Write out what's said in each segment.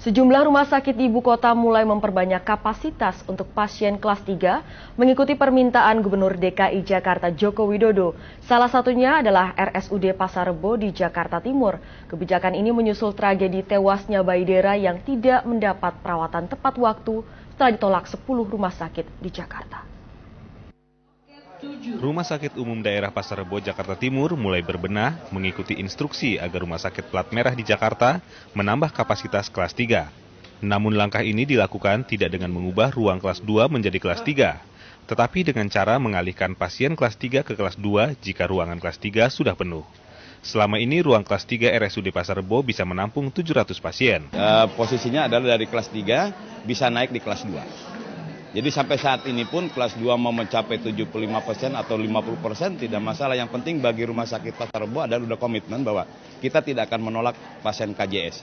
Sejumlah rumah sakit di ibu kota mulai memperbanyak kapasitas untuk pasien kelas 3 mengikuti permintaan Gubernur DKI Jakarta Joko Widodo. Salah satunya adalah RSUD Pasar Rebo di Jakarta Timur. Kebijakan ini menyusul tragedi tewasnya bayi Dera yang tidak mendapat perawatan tepat waktu setelah ditolak 10 rumah sakit di Jakarta. Rumah Sakit Umum Daerah Pasar Rebo, Jakarta Timur mulai berbenah mengikuti instruksi agar rumah sakit plat merah di Jakarta menambah kapasitas kelas 3. Namun langkah ini dilakukan tidak dengan mengubah ruang kelas 2 menjadi kelas 3, tetapi dengan cara mengalihkan pasien kelas 3 ke kelas 2 jika ruangan kelas 3 sudah penuh. Selama ini ruang kelas 3 RSUD Pasar Rebo bisa menampung 700 pasien. Posisinya adalah dari kelas 3 bisa naik di kelas 2. Jadi sampai saat ini pun kelas 2 mau mencapai 75% atau 50% tidak masalah. Yang penting bagi Rumah Sakit Pasar Rebo adalah udah komitmen bahwa kita tidak akan menolak pasien KJS.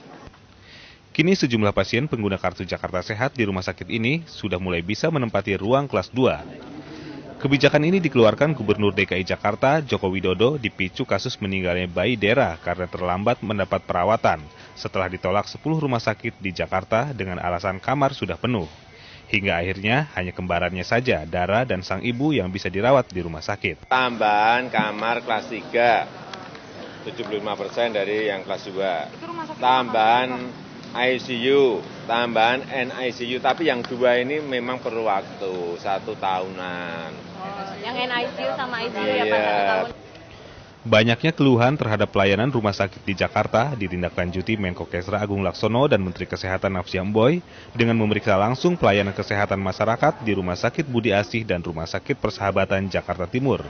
Kini sejumlah pasien pengguna kartu Jakarta Sehat di rumah sakit ini sudah mulai bisa menempati ruang kelas 2. Kebijakan ini dikeluarkan Gubernur DKI Jakarta Joko Widodo dipicu kasus meninggalnya bayi Dera karena terlambat mendapat perawatan setelah ditolak 10 rumah sakit di Jakarta dengan alasan kamar sudah penuh. Hingga akhirnya hanya kembarannya saja, Dara dan sang ibu yang bisa dirawat di rumah sakit. Tambahan kamar kelas 3, 75% dari yang kelas 2. Tambahan ICU, tambahan NICU, tapi yang 2 ini memang perlu waktu, 1 tahunan. Yang NICU sama ICU ya Pak, 1 tahun. Banyaknya keluhan terhadap pelayanan rumah sakit di Jakarta ditindaklanjuti Menko Kesra Agung Laksono dan Menteri Kesehatan Nafsia Mboy dengan memeriksa langsung pelayanan kesehatan masyarakat di Rumah Sakit Budi Asih dan Rumah Sakit Persahabatan Jakarta Timur.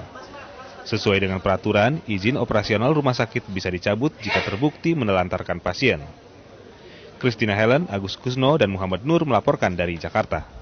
Sesuai dengan peraturan, izin operasional rumah sakit bisa dicabut jika terbukti menelantarkan pasien. Christina Helen, Agus Kusno, dan Muhammad Nur melaporkan dari Jakarta.